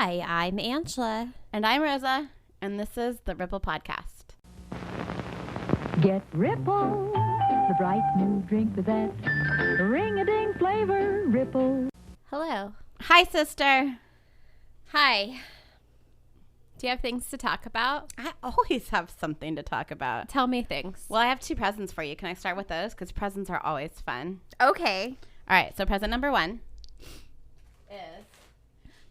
Hi, I'm Angela. And I'm Rosa, and this is the Ripple Podcast. Get Ripple, the bright new drink with that ring-a-ding flavor, Ripple. Hello. Hi, sister. Hi. Do you have things to talk about? I always have something to talk about. Tell me things. Well, I have 2 presents for you. Can I start with those? Because presents are always fun. Okay. All right, so present number 1 is...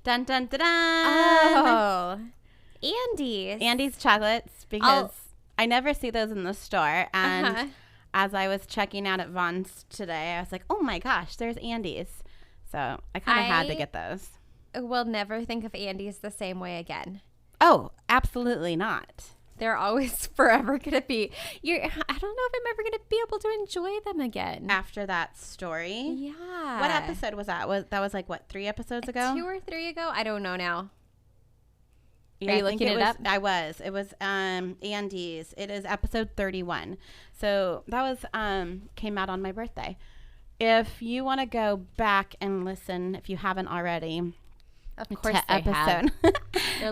Dun, dun, dun, dun. Oh. Andy's chocolates, because I never see those in the store. And as I was checking out at Vaughn's today, I was like, oh my gosh, there's Andy's. So I kind of had to get those. Will never think of Andy's the same way again. Oh, absolutely not. They're always forever going to be. I don't know if I'm ever going to be able to enjoy them again. After that story? Yeah. What episode was that? That was like, what, 3 episodes ago? 2 or 3 ago? I don't know now. Yeah, Are you looking it up? I was. It was Andy's. It is episode 31. So that was came out on my birthday. If you want to go back and listen, if you haven't already, Of course to they episode have.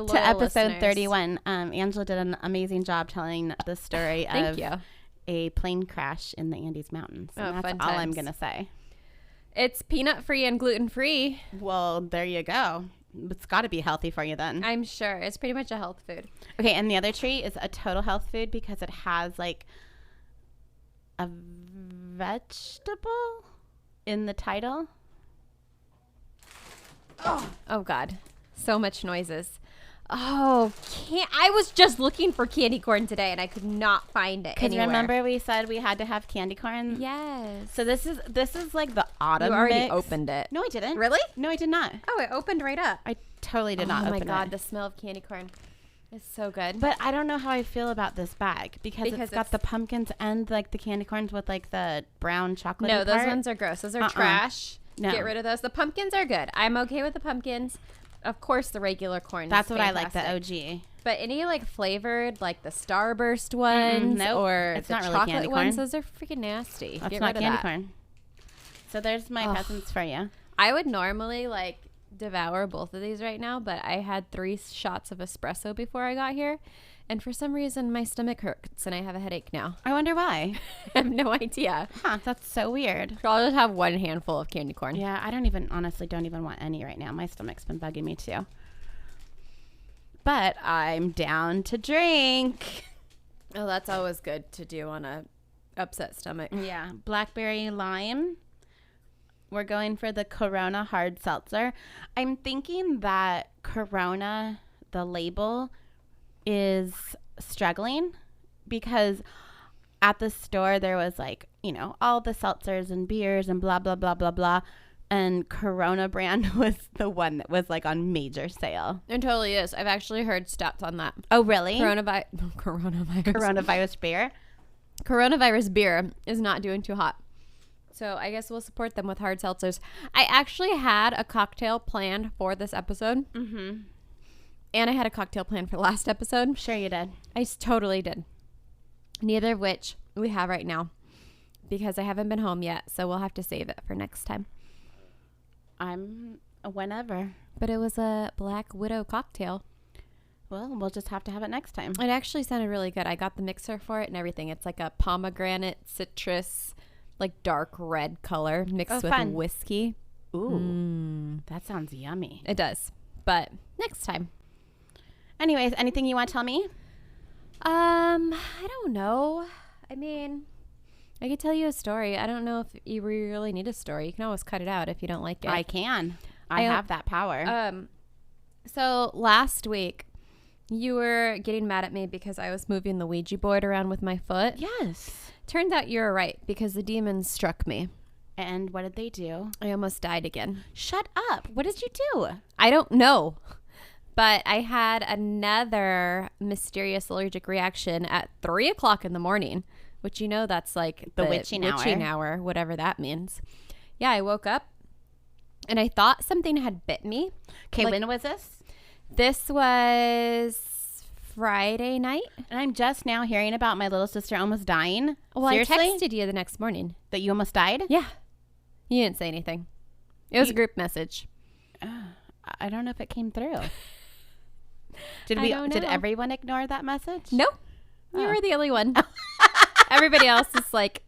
to episode listeners. 31, Angela did an amazing job telling the story of a plane crash in the Andes Mountains. And that's all I'm going to say. It's peanut free and gluten free. Well, there you go. It's got to be healthy for you then. I'm sure. It's pretty much a health food. Okay, and the other treat is a total health food because it has like a vegetable in the title. Oh God, so much noises. Oh, I was just looking for candy corn today and I could not find it anywhere. Remember we said we had to have candy corn? Yes. So this is like the autumn You already mix. opened it. No, I didn't. Really? No, I did not. Oh, it opened right up. I totally did not open it. Oh my God, the smell of candy corn is so good. But I don't know how I feel about this bag because it's got the pumpkins and like the candy corns with like the brown chocolate. No, those ones are gross. Those are trash. No. Get rid of those. The pumpkins are good. I'm okay with the pumpkins. Of course, the regular corn. That's is what fantastic. I like, the OG. But any like flavored, like the Starburst ones or it's the not really chocolate candy ones, corn. those are freaking nasty. That's Get not rid of candy that. corn. So there's my presents for you. I would normally like devour both of these right now, but I had 3 shots of espresso before I got here. And for some reason, my stomach hurts and I have a headache now. I wonder why. I have no idea. Huh, that's so weird. So I'll just have 1 handful of candy corn. Yeah, I honestly don't even want any right now. My stomach's been bugging me too. But I'm down to drink. Oh, that's always good to do on a upset stomach. Yeah, blackberry lime. We're going for the Corona hard seltzer. I'm thinking that Corona, the label, is struggling because at the store there was like, all the seltzers and beers and blah, blah, blah, blah, blah. And Corona brand was the one that was like on major sale. It totally is. I've actually heard stats on that. Oh, really? Coronavirus beer. Coronavirus beer is not doing too hot. So I guess we'll support them with hard seltzers. I actually had a cocktail planned for this episode. Mm-hmm. And I had a cocktail planned for last episode. Sure you did. I totally did. Neither of which we have right now because I haven't been home yet. So we'll have to save it for next time. I'm whenever. But it was a Black Widow cocktail. Well, we'll just have to have it next time. It actually sounded really good. I got the mixer for it and everything. It's like a pomegranate, citrus, like dark red color mixed with whiskey. Ooh, that sounds yummy. It does. But next time. Anyways, anything you want to tell me? I don't know. I mean, I could tell you a story. I don't know if you really need a story. You can always cut it out if you don't like it. I can. I have that power. So last week, you were getting mad at me because I was moving the Ouija board around with my foot. Yes. Turns out you were right because the demons struck me. And what did they do? I almost died again. Shut up. What did you do? I don't know. But I had another mysterious allergic reaction at 3 o'clock in the morning, which that's like the witching hour, whatever that means. Yeah, I woke up and I thought something had bit me. Okay, when was this? This was Friday night. And I'm just now hearing about my little sister almost dying. Well, Seriously? I texted you the next morning. That you almost died? Yeah. You didn't say anything. It was a group message. I don't know if it came through. Did don't know. everyone ignore that message? No, you Oh. were the only one. Everybody else is like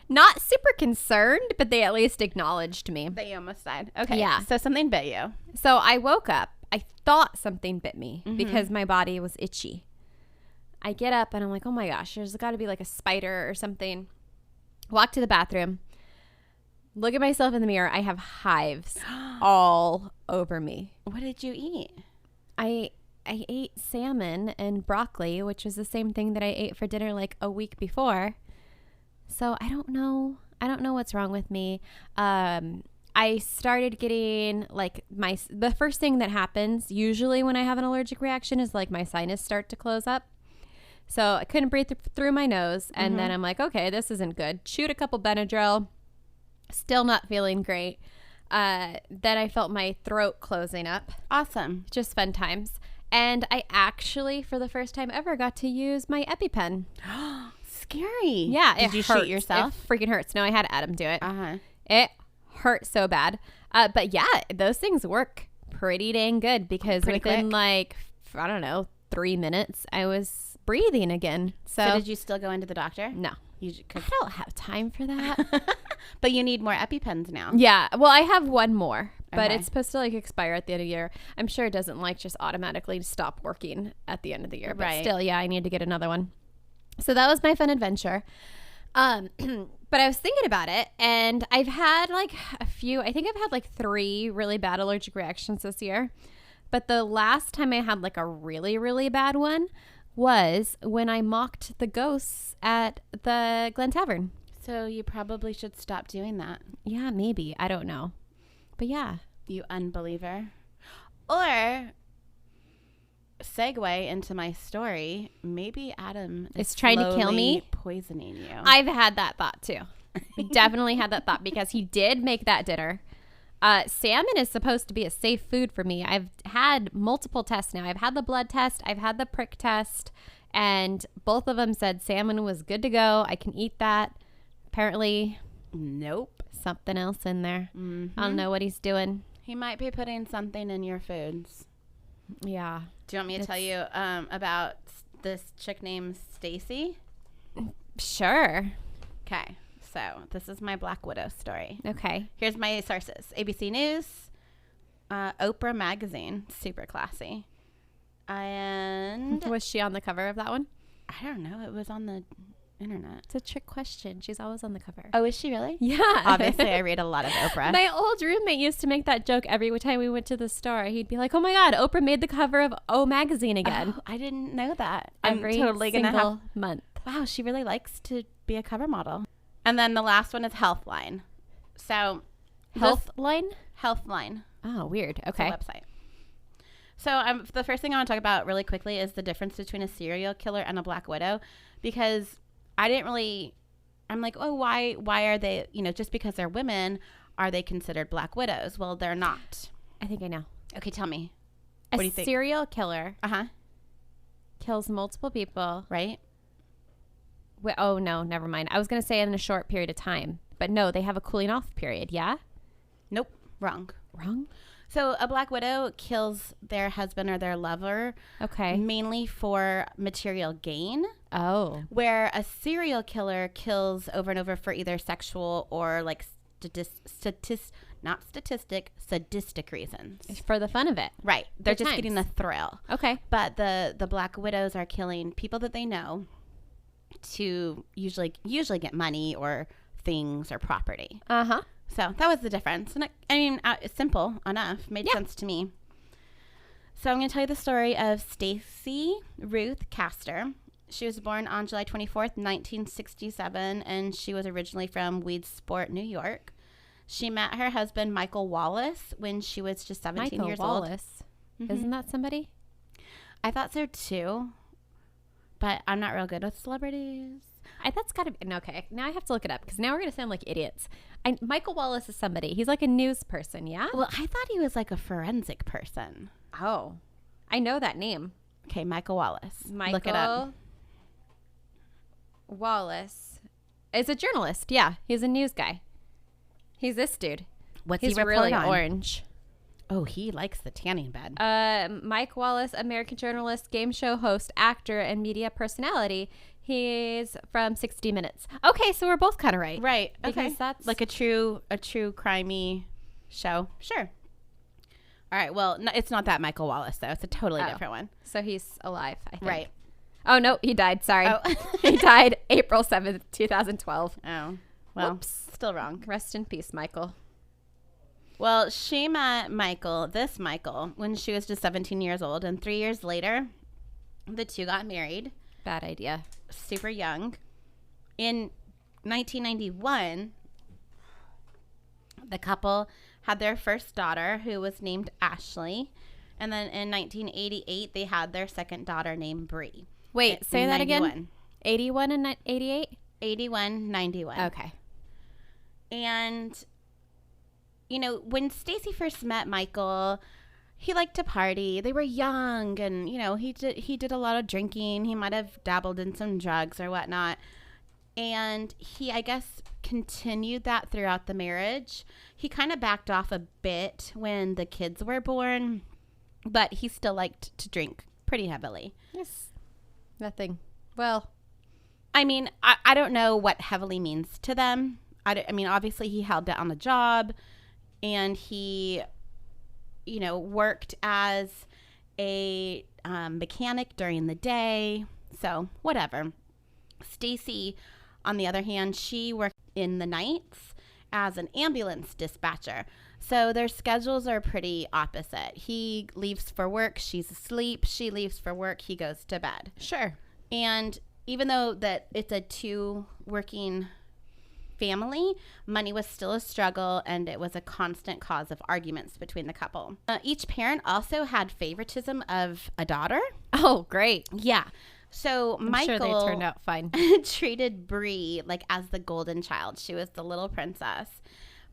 not super concerned, but they at least acknowledged me. They almost died. Okay. Yeah. So something bit you. So I woke up. I thought something bit me because my body was itchy. I get up and I'm like, oh my gosh, there's got to be like a spider or something. Walk to the bathroom. Look at myself in the mirror. I have hives all over me. What did you eat? I ate salmon and broccoli, which was the same thing that I ate for dinner like a week before. So I don't know. I don't know what's wrong with me. I started getting like the first thing that happens usually when I have an allergic reaction is like my sinus start to close up. So I couldn't breathe through my nose. And then I'm like, okay, this isn't good. Chewed a couple Benadryl. Still not feeling great. Then I felt my throat closing up. Awesome. Just fun times. And I actually, for the first time ever, got to use my EpiPen. Scary. Yeah. Did you shoot yourself? It freaking hurts. No, I had Adam do it. Uh-huh. It hurt so bad. But yeah, those things work pretty dang good because Pretty within quick. like, I don't know, 3 minutes, I was breathing again. So did you still go into the doctor? No. You I don't have time for that. But you need more EpiPens now. Yeah. Well, I have one more, but Okay. it's supposed to like expire at the end of the year. I'm sure it doesn't like just automatically stop working at the end of the year. But Right. still, yeah, I need to get another one. So that was my fun adventure. But I was thinking about it, and I've had like a few, I think I've had like 3 really bad allergic reactions this year. But the last time I had like a really, really bad one was when I mocked the ghosts at the Glen Tavern. So you probably should stop doing that, Yeah, maybe. I don't know. But yeah. you unbeliever. Or segue into my story. Maybe Adam is It's trying to kill me? slowly poisoning you. I've had that thought too. Definitely had that thought because he did make that dinner. Salmon is supposed to be a safe food for me. I've had multiple tests now. I've had the blood test. I've had the prick test. And both of them said salmon was good to go. I can eat that. Apparently, Nope. something else in there. Mhm. I don't know what he's doing. He might be putting something in your foods. Yeah. Do you want me to tell you about this chick named Stacey? Sure. Okay. So this is my Black Widow story. Okay. Here's my sources. ABC News, Oprah Magazine, super classy. And Was she on the cover of that one? I don't know. It was on the internet. It's a trick question. She's always on the cover. Oh, is she really? Yeah. Obviously, I read a lot of Oprah. My old roommate used to make that joke every time we went to the store. He'd be like, "Oh my God, Oprah made the cover of O Magazine again." Oh, I didn't know that. I'm Every totally gonna single have. month. Wow, she really likes to be a cover model. And then the last one is Healthline. So, Healthline? Healthline. Oh, weird. It's Okay. a website. So the first thing I want to talk about really quickly is the difference between a serial killer and a Black Widow, because I didn't really. I'm like, oh, why are they? Just because they're women, are they considered Black Widows? Well, they're not. I think I know. Okay, tell me. A What do you think? serial killer kills multiple people. Right? Oh, no, never mind. I was going to say in a short period of time. But no, they have a cooling off period. Yeah? Nope. Wrong. Wrong? So a Black Widow kills their husband or their lover Okay. mainly for material gain, Oh. where a serial killer kills over and over for either sexual or like sadistic reasons. For the fun of it. Right. They're Good just times. getting the thrill. Okay. But the Black Widows are killing people that they know to usually get money or things or property. Uh-huh. So that was the difference. And it's simple enough. Made sense to me. So I'm going to tell you the story of Stacey Ruth Castor. She was born on July 24th, 1967, and she was originally from Weedsport, New York. She met her husband, Michael Wallace, when she was just 17 Michael years Wallace. old. Isn't that somebody? I thought so too, but I'm not real good with celebrities. That's got to be. Okay, now I have to look it up because now we're going to sound like idiots. Michael Wallace is somebody. He's like a news person, yeah? Well, I thought he was like a forensic person. Oh. I know that name. Okay, Michael Wallace. Michael Look it up. Wallace is a journalist. Yeah, he's a news guy. He's this dude. What's He's he report really on? orange. Oh, he likes the tanning bed. Mike Wallace, American journalist, game show host, actor, and media personality. He's from 60 Minutes. Okay, so we're both kind of right. Right. Because Okay. that's Like a true crimey show. Sure. All right. Well, no, it's not that Michael Wallace, though. It's a totally different one. So he's alive, I think. Right. Oh, no, he died. Sorry. Oh. He died April 7th, 2012. Oh. Well, Whoops. still wrong. Rest in peace, Michael. Well, she met Michael, when she was just 17 years old. And 3 years later, the two got married. Bad idea. Super young. In 1991, the couple had their first daughter, who was named Ashley. And then in 1988, they had their second daughter named Bree. Wait, say that 91. again? 81 and 88? 81, 91. Okay. And, you know, when Stacey first met Michael, he liked to party. They were young, and, you know, he did a lot of drinking. He might have dabbled in some drugs or whatnot. And he, I guess, continued that throughout the marriage. He kind of backed off a bit when the kids were born, but he still liked to drink pretty heavily. Yes. Nothing. Well, I mean, I don't know what heavily means to them. I mean, obviously he held down a job, and he, you know, worked as a mechanic during the day. So whatever. Stacey, on the other hand, she worked in the nights as an ambulance dispatcher. So their schedules are pretty opposite. He leaves for work, she's asleep. She leaves for work, he goes to bed. sure. And even though that it's a two working family, money was still a struggle, and it was a constant cause of arguments between the couple. Each parent also had favoritism of a daughter. Oh, great. Yeah. So I'm Michael sure they turned out fine. treated Bree like as the golden child. She was the little princess.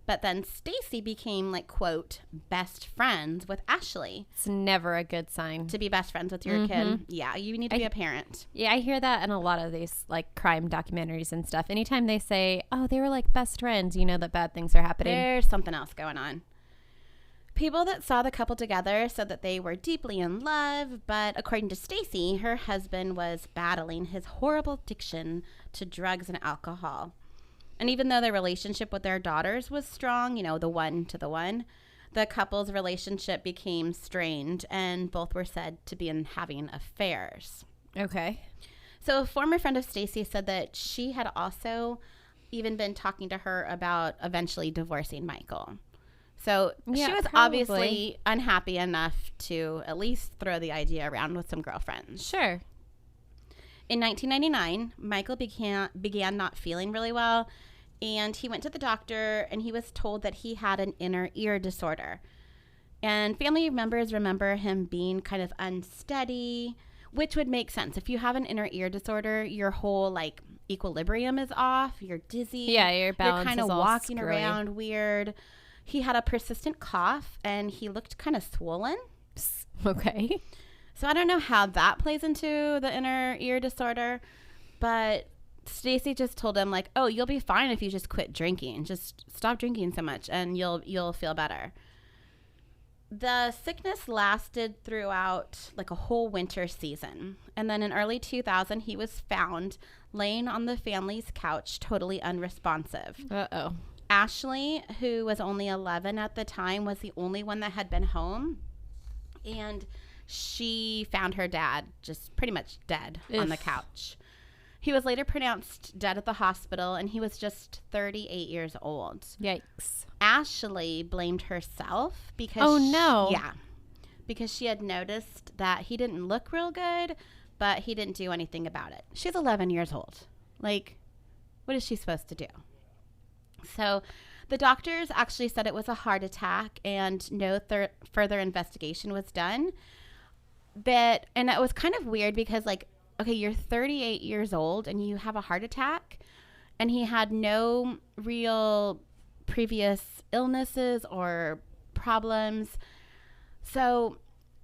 But then Stacey became, like, quote, best friends with Ashley. It's never a good sign. To be best friends with your kid. Yeah, you need to be a parent. Yeah, I hear that in a lot of these, like, crime documentaries and stuff. Anytime they say, oh, they were like best friends, you know that bad things are happening. There's something else going on. People that saw the couple together said that they were deeply in love, but according to Stacey, her husband was battling his horrible addiction to drugs and alcohol. And even though their relationship with their daughters was strong, you know, the one to the one, the couple's relationship became strained, and both were said to be having affairs. Okay. So a former friend of Stacey said that she had also even been talking to her about eventually divorcing Michael. So Yeah, she was probably. obviously unhappy enough to at least throw the idea around with some girlfriends. Sure. In 1999, Michael began not feeling really well, and he went to the doctor, and he was told that he had an inner ear disorder. And family members remember him being kind of unsteady, which would make sense. If you have an inner ear disorder, your whole, like, equilibrium is off. You're dizzy. Yeah, your balance You're kind is of all walking screwy. around weird. He had a persistent cough, and he looked kind of swollen. Okay. So I don't know how that plays into the inner ear disorder, but Stacey just told him, like, oh, you'll be fine if you just quit drinking. Just stop drinking so much, and you'll feel better. The sickness lasted throughout, like, a whole winter season. And then in early 2000, he was found laying on the family's couch, totally unresponsive. Uh-oh. Ashley, who was only 11 at the time, was the only one that had been home. And she found her dad just pretty much dead on the couch. He was later pronounced dead at the hospital, and he was just 38 years old. Yikes. Ashley blamed herself because Oh, no. because she had noticed that he didn't look real good, but he didn't do anything about it. She's 11 years old. Like, what is she supposed to do? So the doctors actually said it was a heart attack, and no further investigation was done. And it was kind of weird because, like, okay, you're 38 years old and you have a heart attack, and he had no real previous illnesses or problems. So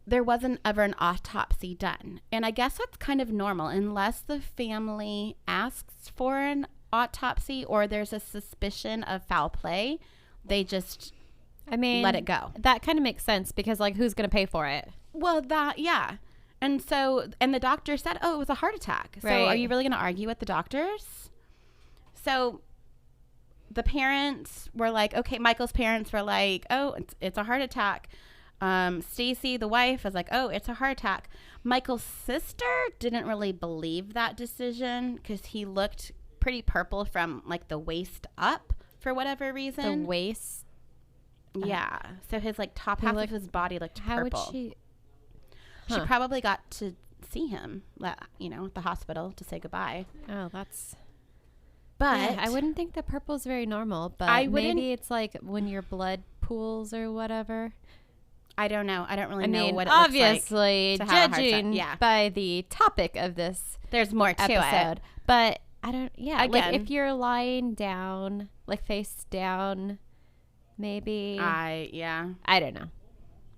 there wasn't ever an autopsy done. And I guess that's kind of normal unless the family asks for an autopsy or there's a suspicion of foul play. They just I mean, let it go. That kind of makes sense because, like, who's going to pay for it? Well, yeah. And so, and the doctor said, oh, it was a heart attack. So Right. are you really going to argue with the doctors? So the parents were like, okay, Michael's parents were like, oh, it's a heart attack. Stacey, the wife, was like, oh, it's a heart attack. Michael's sister didn't really believe that decision because he looked pretty purple from like the waist up for whatever reason. The waist? Yeah. So his like top half of his body looked purple. How would she? She probably got to see him, you know, at the hospital to say goodbye. Oh, that's... But yeah, I wouldn't think that purple's very normal, but maybe it's like when your blood pools or whatever. I don't know. I don't really I know mean, what it obviously, looks like to have a heart judging attack. by the topic of this There's more to episode. it. But I don't, yeah. Again, like if you're lying down, like face down, maybe. I don't know.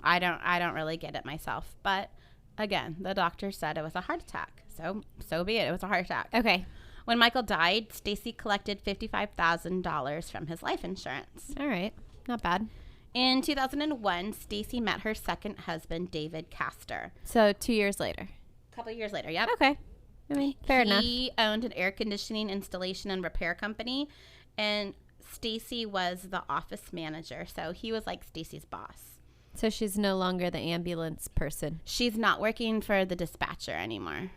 I don't really get it myself. But again, the doctor said it was a heart attack. So be it. It was a heart attack. Okay. When Michael died, Stacey collected $55,000 from his life insurance. All right. Not bad. In 2001, Stacey met her second husband, David Castor. So 2 years later. A couple years later, yep. Okay. I mean, fair enough. He owned an air conditioning installation and repair company, and Stacey was the office manager. So he was like Stacey's boss. So she's no longer the ambulance person. She's not working for the dispatcher anymore.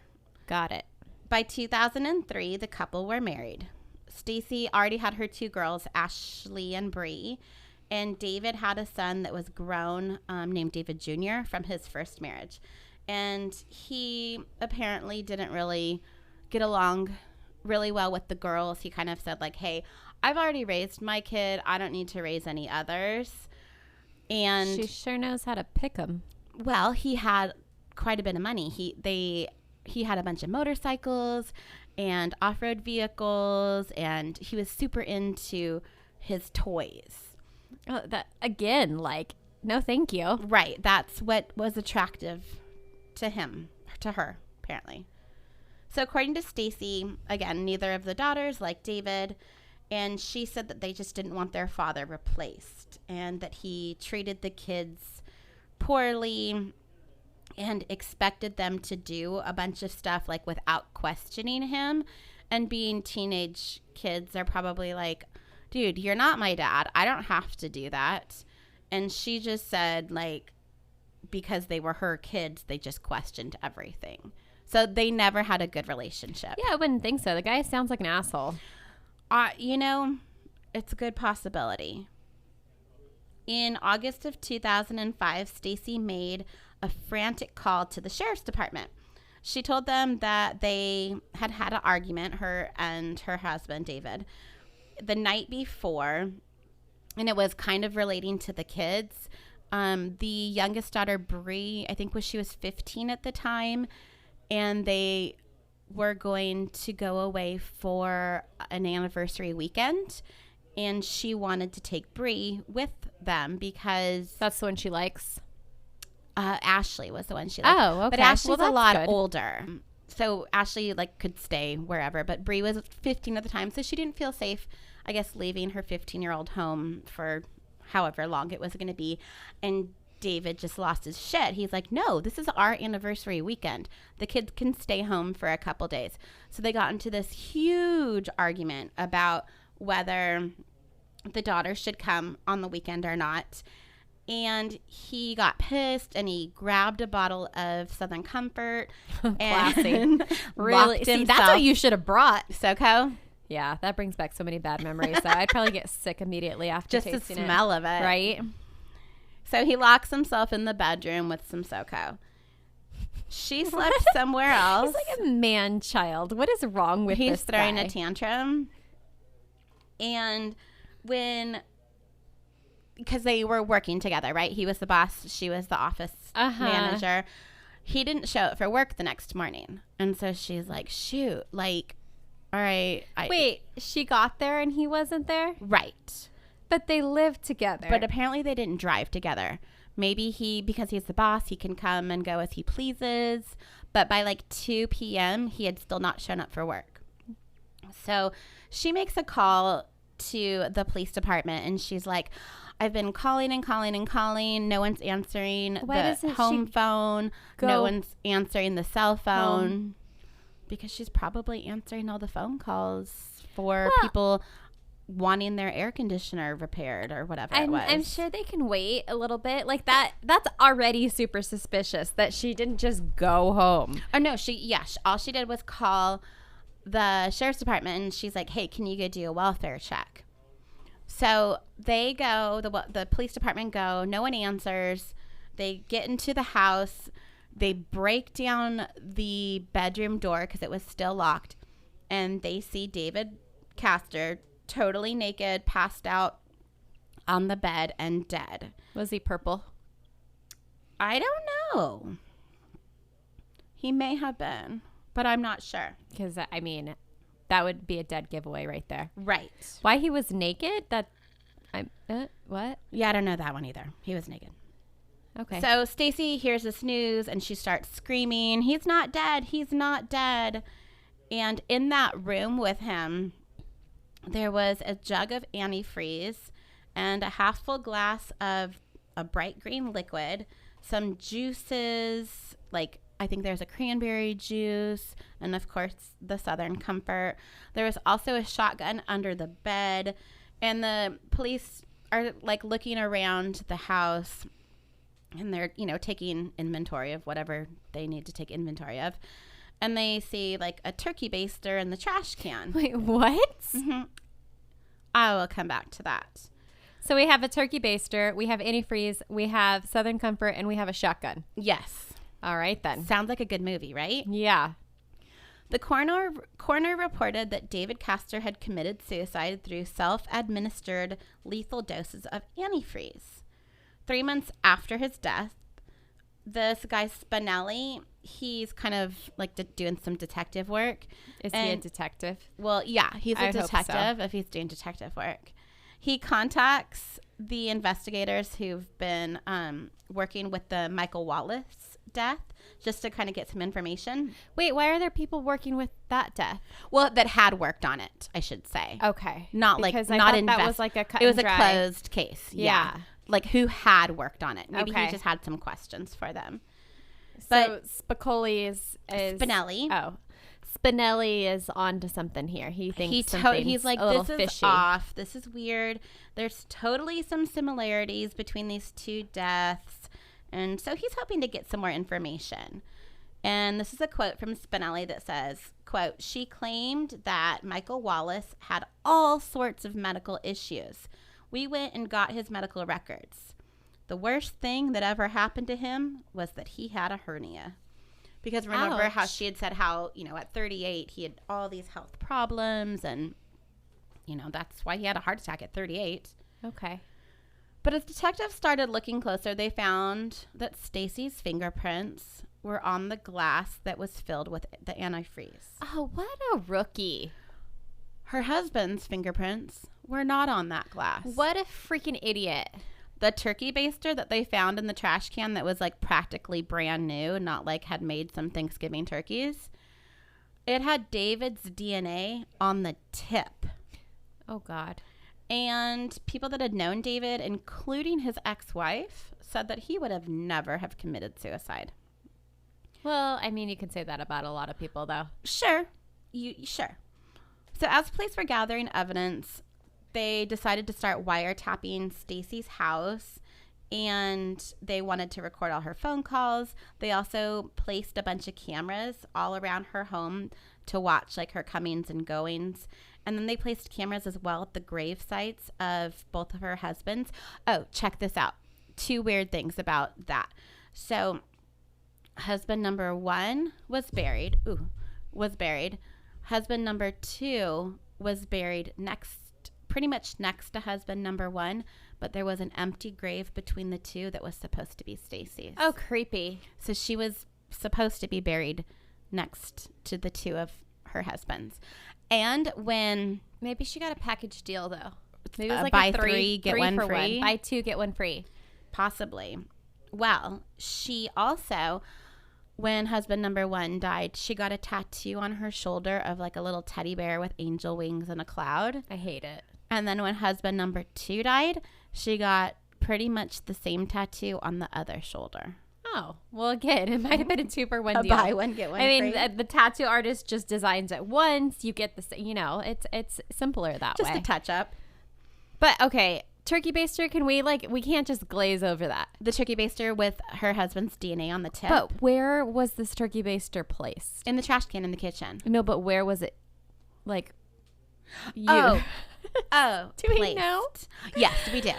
Got it. By 2003, the couple were married. Stacey already had her 2 girls, Ashley and Bree, and David had a son that was grown named David Jr. from his first marriage. And he apparently didn't really get along really well with the girls. He kind of said like, hey, I've already raised my kid. I don't need to raise any others. And she sure knows how to pick them. Well, he had quite a bit of money. He had a bunch of motorcycles and off-road vehicles, and he was super into his toys. Oh, that again, like, no thank you. Right. That's what was attractive to him, to her, apparently. So according to Stacey, again, neither of the daughters liked David, and she said that they just didn't want their father replaced and that he treated the kids poorly and expected them to do a bunch of stuff like without questioning him. And being teenage kids are probably like, dude, you're not my dad. I don't have to do that. And she just said like, because they were her kids, they just questioned everything. So they never had a good relationship. Yeah, I wouldn't think so. The guy sounds like an asshole. You know, it's a good possibility. In August of 2005, Stacey made a frantic call to the sheriff's department. She told them that they had had an argument, her and her husband, David, the night before, and it was kind of relating to the kids. The youngest daughter, Bree, I think she was 15 at the time, and they were going to go away for an anniversary weekend, and she wanted to take Bree with them because that's the one she likes. Ashley was the one she liked. Oh, okay. But Ashley's a lot good. older. So Ashley like could stay wherever, but Bree was 15 at the time, so she didn't feel safe, I guess, leaving her 15-year-old home for however long it was going to be. And David just lost his shit. He's like, no, this is our anniversary weekend. The kids can stay home for a couple days. So they got into this huge argument about whether the daughter should come on the weekend or not. And he got pissed and he grabbed a bottle of Southern Comfort. And really? See, that's what you should have brought. SoCo? Yeah, that brings back so many bad memories. So I'd probably get sick immediately after just tasting the smell of it. Right? So he locks himself in the bedroom with some SoCo. She slept somewhere else. He's like a man-child. What is wrong with this guy? He's throwing a tantrum. And because they were working together, right? He was the boss. She was the office manager. He didn't show up for work the next morning. And so she's like, shoot, like, all right. Wait, she got there and he wasn't there? Right. But they lived together. But apparently they didn't drive together. Maybe because he's the boss, he can come and go as he pleases. But by like 2 p.m., he had still not shown up for work. So she makes a call to the police department and she's like, I've been calling and calling and calling. No one's answering Why the doesn't home she phone. go No one's answering the cell phone. home? Because she's probably answering all the phone calls for Well, people wanting their air conditioner repaired or whatever it was. I'm sure they can wait a little bit. Like that's already super suspicious that she didn't just go home. Oh, no, all she did was call the sheriff's department, and she's like, hey, can you go do a welfare check? So they go, the police department go, no one answers. They get into the house. They break down the bedroom door because it was still locked, and they see David Castor totally naked, passed out on the bed and dead. Was he purple? I don't know. He may have been, but I'm not sure. Because, I mean, that would be a dead giveaway right there. Right. Why he was naked? What? Yeah, I don't know that one either. He was naked. Okay. So Stacey hears this news and she starts screaming, he's not dead. He's not dead. And in that room with him, there was a jug of antifreeze and a half full glass of a bright green liquid, some juices, like I think there's a cranberry juice, and of course the Southern Comfort. There was also a shotgun under the bed, and the police are like looking around the house, and they're, taking inventory of whatever they need to take inventory of. And they see like a turkey baster in the trash can. Wait, what? Mm-hmm. I will come back to that. So we have a turkey baster, we have antifreeze, we have Southern Comfort, and we have a shotgun. Yes. All right, then. Sounds like a good movie, right? Yeah. The coroner reported that David Castor had committed suicide through self-administered lethal doses of antifreeze. 3 months after his death, this guy Spinelli, he's kind of like doing some detective work. Is he a detective? Well, yeah, he's a detective if he's doing detective work. He contacts the investigators who've been working with the Michael Wallace death just to kind of get some information. Wait, why are there people working with that death? Well, that had worked on it, I should say. Okay. Not because like, not that was like a cut It was and a dry. closed case. Yeah. Like who had worked on it. Maybe Okay. he just had some questions for them. So Spicoli is Spinelli. Oh, Spinelli is on to something here. He thinks he's like, a little this is fishy. off. This is weird. There's totally some similarities between these two deaths. And so he's hoping to get some more information. And this is a quote from Spinelli that says, quote, she claimed that Michael Wallace had all sorts of medical issues. We went and got his medical records. The worst thing that ever happened to him was that he had a hernia. Because remember Ouch. how she had said how, at 38, he had all these health problems. And, that's why he had a heart attack at 38. Okay. But as detectives started looking closer, they found that Stacey's fingerprints were on the glass that was filled with the antifreeze. Oh, what a rookie. Her husband's fingerprints were not on that glass. What a freaking idiot. The turkey baster that they found in the trash can that was like practically brand new, not like had made some Thanksgiving turkeys, it had David's DNA on the tip. Oh, God. And people that had known David, including his ex-wife, said that he would have never have committed suicide. Well, I mean, you can say that about a lot of people, though. Sure. Sure. So as police were gathering evidence, they decided to start wiretapping Stacey's house, and they wanted to record all her phone calls. They also placed a bunch of cameras all around her home to watch like her comings and goings. And then they placed cameras as well at the grave sites of both of her husbands. Oh, check this out. 2 weird things about that. So husband number 1 was buried. Husband number 2 was buried pretty much next to husband number 1, but there was an empty grave between the two that was supposed to be Stacey's. Oh, creepy. So she was supposed to be buried next to the 2 of her husbands. And when Maybe she got a package deal, though. Maybe it was like buy a 3, get 1 for free. Buy 2, get 1 free. Possibly. Well, she also, when husband number 1 died, she got a tattoo on her shoulder of like a little teddy bear with angel wings and a cloud. I hate it. And then when husband number 2 died, she got pretty much the same tattoo on the other shoulder. Oh, well, again, it might have been a 2-for-1 A deal. buy one, get one I mean, free. the tattoo artist just designs it once. You get the, it's simpler that Just way. a touch up. But okay, turkey baster, we can't just glaze over that. The turkey baster with her husband's DNA on the tip. But where was this turkey baster placed? In the trash can in the kitchen. No, but where was it? Like, you. Oh. Do we know? Yes, we do.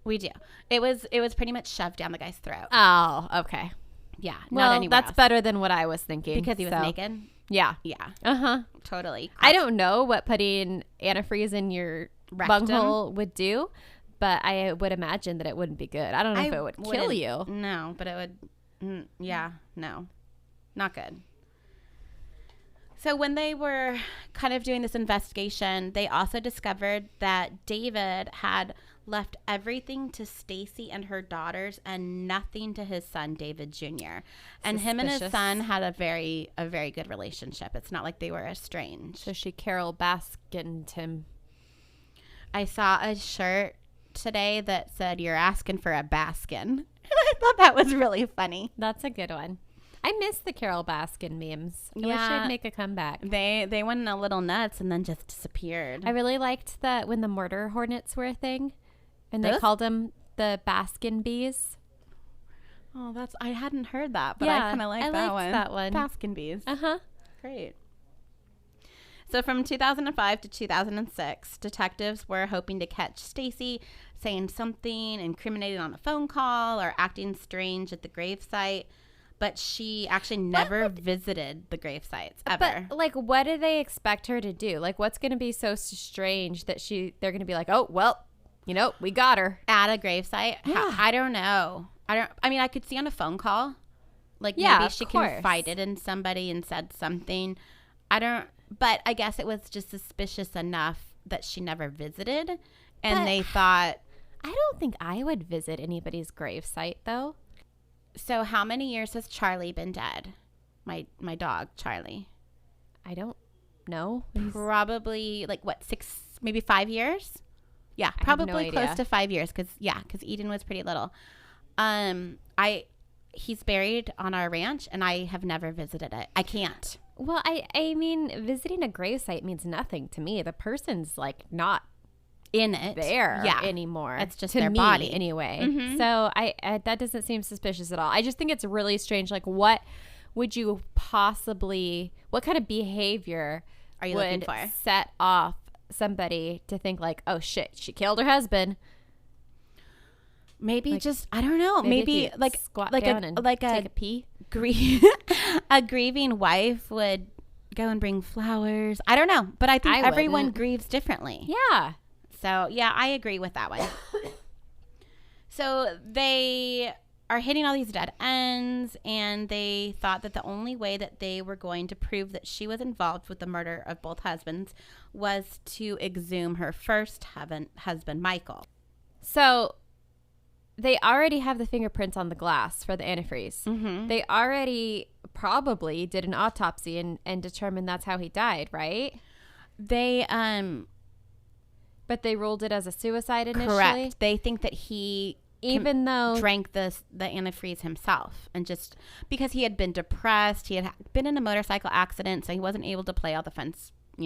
We do. It was pretty much shoved down the guy's throat. Oh, okay. Yeah. Well, not anywhere that's else. better than what I was thinking. Because he was so. naked? Yeah. Yeah. Uh-huh. Totally. I don't know what putting antifreeze in your Rectum? bunghole would do, but I would imagine that it wouldn't be good. I don't know if it would kill wouldn't- you. No, but it would. No. Not good. So when they were kind of doing this investigation, they also discovered that David had left everything to Stacey and her daughters and nothing to his son, David Jr. And him and his Suspicious. son had a very good relationship. It's not like they were estranged. So she Carol Baskin him. I saw a shirt today that said, "You're asking for a Baskin." I thought that was really funny. That's a good one. I miss the Carol Baskin memes. I wish Yeah. they'd make a comeback. They went a little nuts and then just disappeared. I really liked that when the murder hornets were a thing, and they Those? called them the Baskin bees. Oh, I hadn't heard that, but Yeah, I kind of like I that liked one. that one. Baskin bees. Uh-huh. Great. So from 2005 to 2006, detectives were hoping to catch Stacey saying something incriminating on a phone call or acting strange at the gravesite, but she actually never visited the gravesites ever. But like, what do they expect her to do? Like, what's going to be so strange that they're going to be like, oh, well, we got her. At a gravesite? Yeah. I don't know. I mean, I could see on a phone call. Like, Yeah, maybe of she course. confided in somebody and said something. But I guess it was just suspicious enough that she never visited. And But- they thought, I don't think I would visit anybody's gravesite, though. so how many years has Charlie been dead? My dog, Charlie. I don't know. Probably, 6, maybe 5 years? Yeah, I have no probably close idea. to 5 years because Eden was pretty little. He's buried on our ranch, and I have never visited it. I can't. Well, I mean, visiting a gravesite means nothing to me. The person's like not In it. there anymore. It's just to their me, body. anyway. Mhm. So I that doesn't seem suspicious at all. I just think it's really strange. Like, what would you possibly? What kind of behavior Are you would looking for? set off somebody to think like, oh shit, she killed her husband? Maybe Like, just, I don't know. if Maybe you like squat like down a and like take a a pee. a grieving wife would go and bring flowers. I don't know, but I think I everyone wouldn't. grieves differently. Yeah. So, yeah, I agree with that one. So, they are hitting all these dead ends, and they thought that the only way that they were going to prove that she was involved with the murder of both husbands was to exhume her first husband, Michael. So they already have the fingerprints on the glass for the antifreeze. Mm-hmm. They already probably did an autopsy and determined that's how he died, right? They, But they ruled it as a suicide initially. correct. They think that he Even though drank the antifreeze himself, and just because he had been depressed, he had been in a motorcycle accident, so he wasn't able to play all the fun, All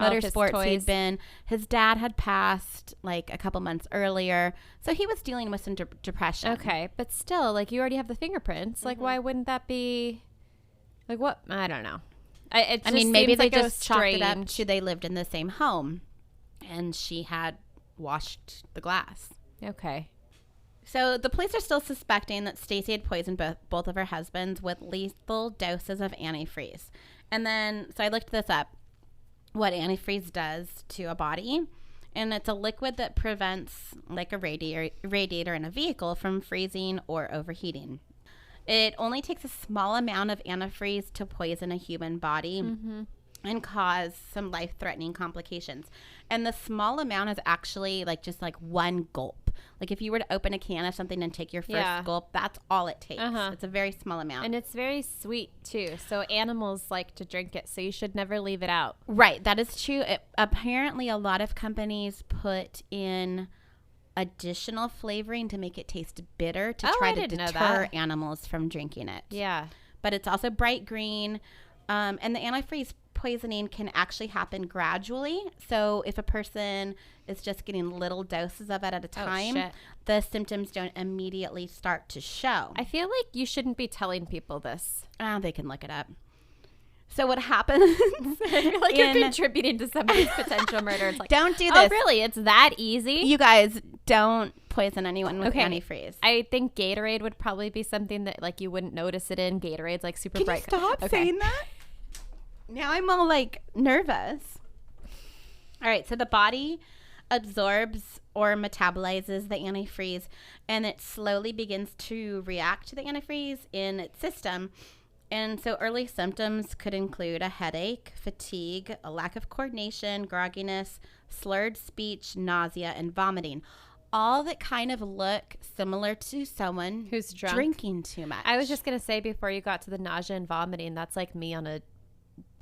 of his motorsports toys. he'd been. His dad had passed like a couple months earlier, so he was dealing with some depression. okay, but still, like, you already have the fingerprints. Like, why wouldn't that be? Like, what? I don't know. I mean, maybe they just chalked it up strange. to they lived in the same home, and she had washed the glass. Okay. So the police are still suspecting that Stacey had poisoned both of her husbands with lethal doses of antifreeze. And then, so I looked this up, what antifreeze does to a body. And it's a liquid that prevents, like a radiator in a vehicle, from freezing or overheating. It only takes a small amount of antifreeze to poison a human body and cause some life-threatening complications. And the small amount is actually just one gulp. Like if you were to open a can of something and take your first gulp, that's all it takes. Uh-huh. It's a very small amount. And it's very sweet, too. So animals like to drink it, so you should never leave it out. Right, that is true. Apparently, a lot of companies put in additional flavoring to make it taste bitter to Oh, try I to didn't know deter that. animals from drinking it. Yeah. But it's also bright green. And the antifreeze poisoning can actually happen gradually. So if a person is just getting little doses of it at a time, shit. the symptoms don't immediately start to show. I feel like you shouldn't be telling people this. They can look it up. So what happens? I feel like you're contributing to somebody's potential murder. It's like, Don't do oh, this. really? It's that easy? You guys don't poison anyone with antifreeze. I think Gatorade would probably be something that like you wouldn't notice it in. Gatorade's like super Can bright. you stop saying that? Now I'm all like nervous. All right, so the body absorbs or metabolizes the antifreeze, and it slowly begins to react to the antifreeze in its system. And so early symptoms could include a headache, fatigue, a lack of coordination, grogginess, slurred speech, nausea, and vomiting. All that kind of look similar to someone who's drunk, drinking too much. I was just going to say before you got to the nausea and vomiting, that's like me on a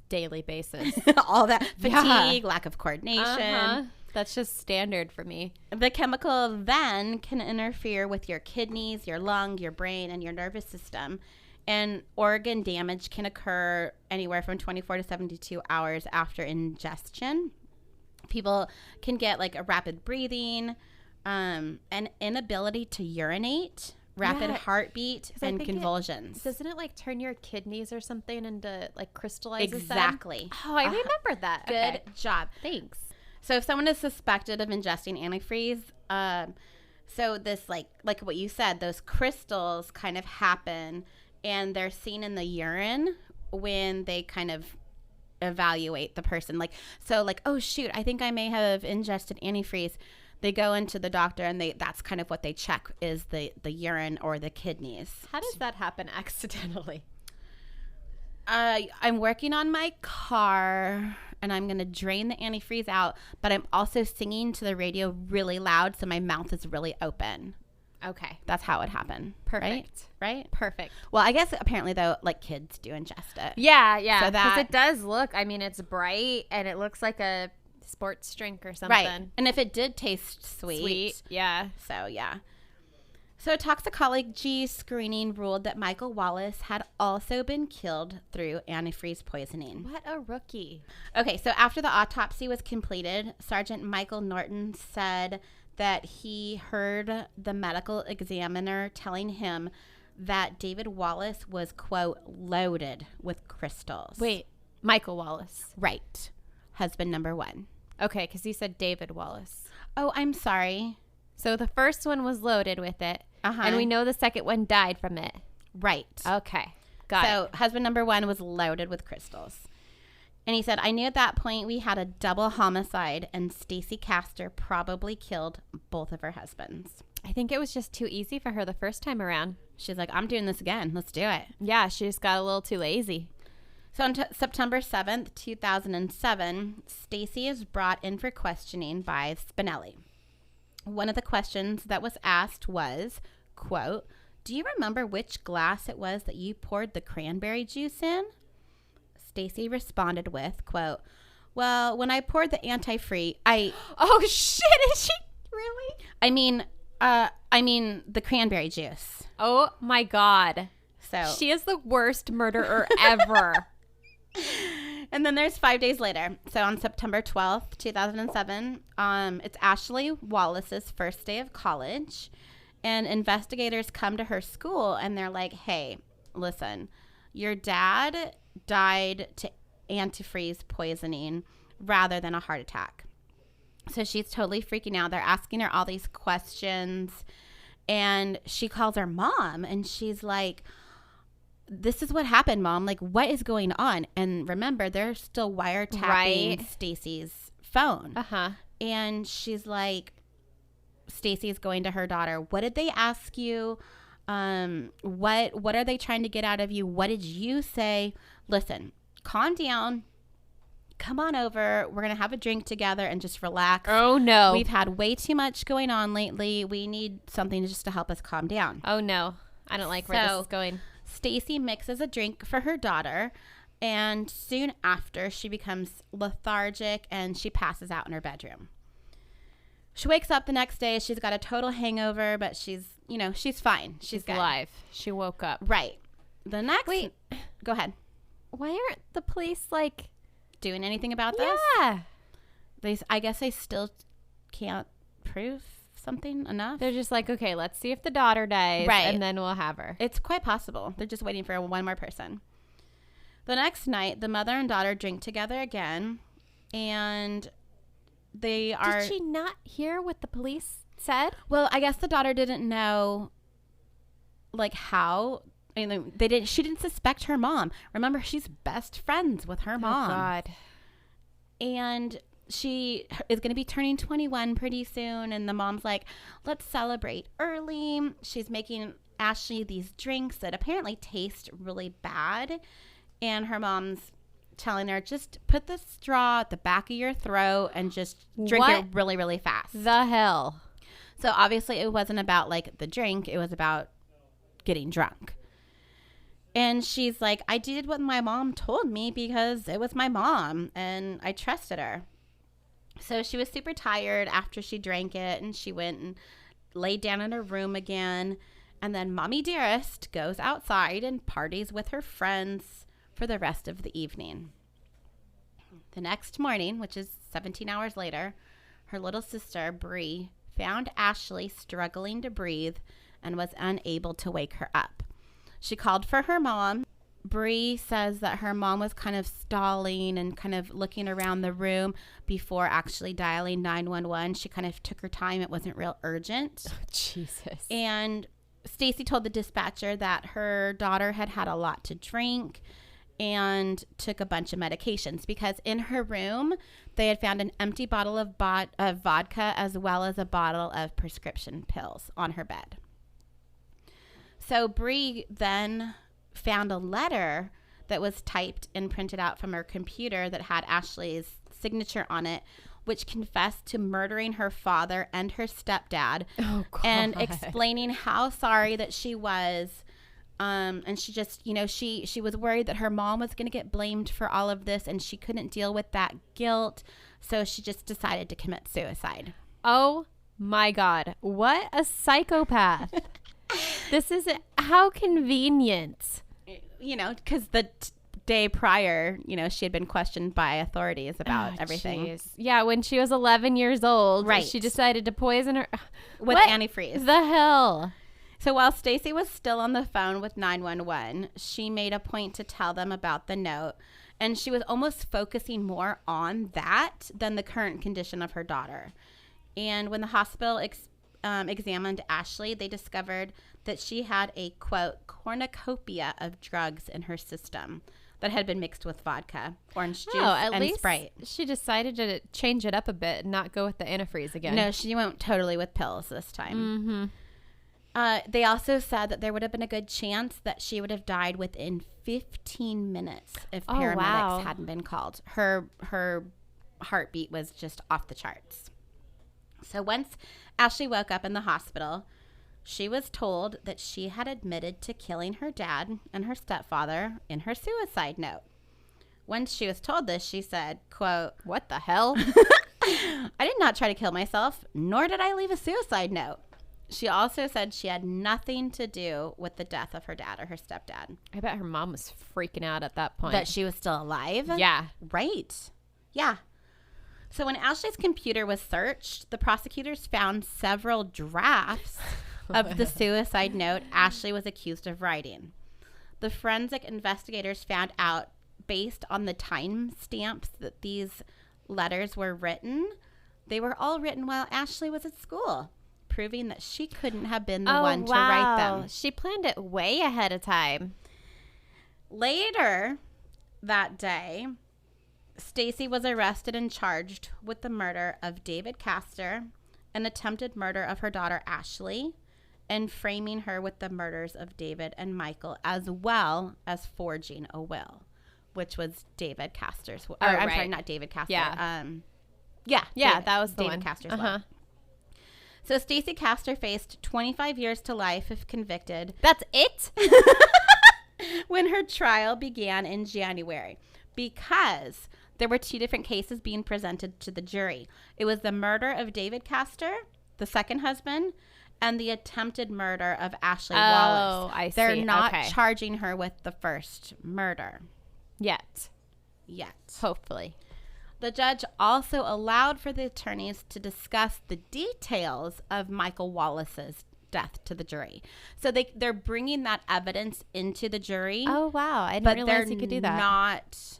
daily basis. All that fatigue, lack of coordination. That's just standard for me. The chemical then can interfere with your kidneys, your lung, your brain, and your nervous system. And organ damage can occur anywhere from 24 to 72 hours after ingestion. People can get like a rapid breathing, an inability to urinate, rapid heartbeat, and convulsions. Doesn't it like turn your kidneys or something into like crystallizes Exactly. them? Oh, I remember that. Good job. Thanks. So if someone is suspected of ingesting antifreeze, so this like what you said, those crystals kind of happen, and they're seen in the urine when they kind of evaluate the person. Like, so like, oh shoot, I think I may have ingested antifreeze. They go into the doctor, and that's kind of what they check is the urine or the kidneys. How does that happen accidentally? I'm working on my car, and I'm going to drain the antifreeze out, but I'm also singing to the radio really loud, so my mouth is really open. Okay. That's how it happened. Perfect. Right? Perfect. Well, I guess apparently, though, like kids do ingest it. Yeah. So because it does look, I mean, it's bright, and it looks like a sports drink or something. Right. And if it did taste sweet. Yeah. So, yeah. So toxicology screening ruled that Michael Wallace had also been killed through antifreeze poisoning. What a rookie. Okay, so after the autopsy was completed, Sergeant Michael Norton said that he heard the medical examiner telling him that David Wallace was, quote, loaded with crystals. Wait, Michael Wallace. Right. Husband number one. Okay, because you said David Wallace. Oh, I'm sorry. So the first one was loaded with it, Uh-huh. and we know the second one died from it. Right. Okay, got it. So husband number one was loaded with crystals. And he said, I knew at that point we had a double homicide, and Stacey Castor probably killed both of her husbands. I think it was just too easy for her the first time around. She's like, I'm doing this again. Let's do it. Yeah, she just got a little too lazy. So on September 7th, 2007, Stacey is brought in for questioning by Spinelli. One of the questions that was asked was, quote, do you remember which glass it was that you poured the cranberry juice in? Stacey responded with, quote, well, when I poured the antifreeze, Oh, shit, is she really? I mean the cranberry juice. Oh, my God. So She is the worst murderer ever. And then there's 5 days later. So on September 12th, 2007, it's Ashley Wallace's first day of college. And investigators come to her school, and they're like, hey, listen, your dad died to antifreeze poisoning rather than a heart attack. So she's totally freaking out. They're asking her all these questions. And she calls her mom, and she's like, this is what happened, Mom. Like, what is going on? And remember, they're still wiretapping Stacey's phone. Uh-huh. And she's like, Stacey's going to her daughter. What did they ask you? What are they trying to get out of you? What did you say? Listen, calm down. Come on over. We're going to have a drink together and just relax. Oh, no. We've had way too much going on lately. We need something just to help us calm down. Oh, no. I don't like where this is going. Stacey mixes a drink for her daughter, and soon after, she becomes lethargic and she passes out in her bedroom. She wakes up the next day. She's got a total hangover, but she's fine. She's good. alive. She woke up. Right. The next. Wait. Go ahead. Why aren't the police like Doing anything about this? Yeah. I guess they still can't prove something enough. They're just like, okay, let's see if the daughter dies, Right. and then we'll have her. It's quite possible. They're just waiting for one more person. The next night, the mother and daughter drink together again, and they are... Did she not hear what the police said? Well, I guess the daughter didn't know, like, how... I mean, she didn't suspect her mom. Remember, she's best friends with her mom. Oh, God. And she is going to be turning 21 pretty soon. And the mom's like, let's celebrate early. She's making Ashley these drinks that apparently taste really bad. And her mom's telling her, just put the straw at the back of your throat and just drink it really, really fast. The hell? So obviously it wasn't about like the drink. It was about getting drunk. And she's like, I did what my mom told me because it was my mom and I trusted her. So she was super tired after she drank it, and she went and laid down in her room again. And then Mommy Dearest goes outside and parties with her friends for the rest of the evening. The next morning, which is 17 hours later, her little sister, Bree, found Ashley struggling to breathe and was unable to wake her up. She called for her mom. Bree says that her mom was kind of stalling and kind of looking around the room before actually dialing 911. She kind of took her time. It wasn't real urgent. Oh, Jesus. And Stacey told the dispatcher that her daughter had had a lot to drink and took a bunch of medications because in her room, they had found an empty bottle of vodka as well as a bottle of prescription pills on her bed. So Bree then found a letter that was typed and printed out from her computer that had Ashley's signature on it, which confessed to murdering her father and her stepdad. Oh, God. And explaining how sorry that she was. And she just, she was worried that her mom was going to get blamed for all of this and she couldn't deal with that guilt. So she just decided to commit suicide. Oh, my God. What a psychopath. This is how convenient. Because the day prior, she had been questioned by authorities about everything. Geez. Yeah, when she was 11 years old, Right. She decided to poison her. With What antifreeze. the hell? So while Stacey was still on the phone with 911, she made a point to tell them about the note. And she was almost focusing more on that than the current condition of her daughter. And when the hospital examined Ashley, they discovered that she had a, quote, cornucopia of drugs in her system that had been mixed with vodka, orange juice, and least Sprite. She decided to change it up a bit and not go with the antifreeze again. No, she went totally with pills this time. Mm-hmm. They also said that there would have been a good chance that she would have died within 15 minutes if paramedics hadn't been called. Her heartbeat was just off the charts. So once Ashley woke up in the hospital, she was told that she had admitted to killing her dad and her stepfather in her suicide note. Once she was told this, she said, quote, What the hell? I did not try to kill myself, nor did I leave a suicide note. She also said she had nothing to do with the death of her dad or her stepdad. I bet her mom was freaking out at that point. That she was still alive? Yeah. Right. Yeah. So when Ashley's computer was searched, the prosecutors found several drafts of the suicide note Ashley was accused of writing. The forensic investigators found out, based on the time stamps that these letters were written, they were all written while Ashley was at school, proving that she couldn't have been the one to write them. She planned it way ahead of time. Later that day, Stacey was arrested and charged with the murder of David Castor, an attempted murder of her daughter Ashley, and framing her with the murders of David and Michael, as well as forging a will, which was David Castor's. I'm sorry, not David Castor. Yeah. David, that was the David one. Castor's will. So Stacey Castor faced 25 years to life if convicted. That's it? When her trial began in January, because there were 2 different cases being presented to the jury. It was the murder of David Castor, the second husband, and the attempted murder of Ashley Wallace. I see. They're not Okay. charging her with the first murder Yet. Hopefully. The judge also allowed for the attorneys to discuss the details of Michael Wallace's death to the jury. So they're bringing that evidence into the jury. Oh, wow. I didn't but realize they're you could do that. not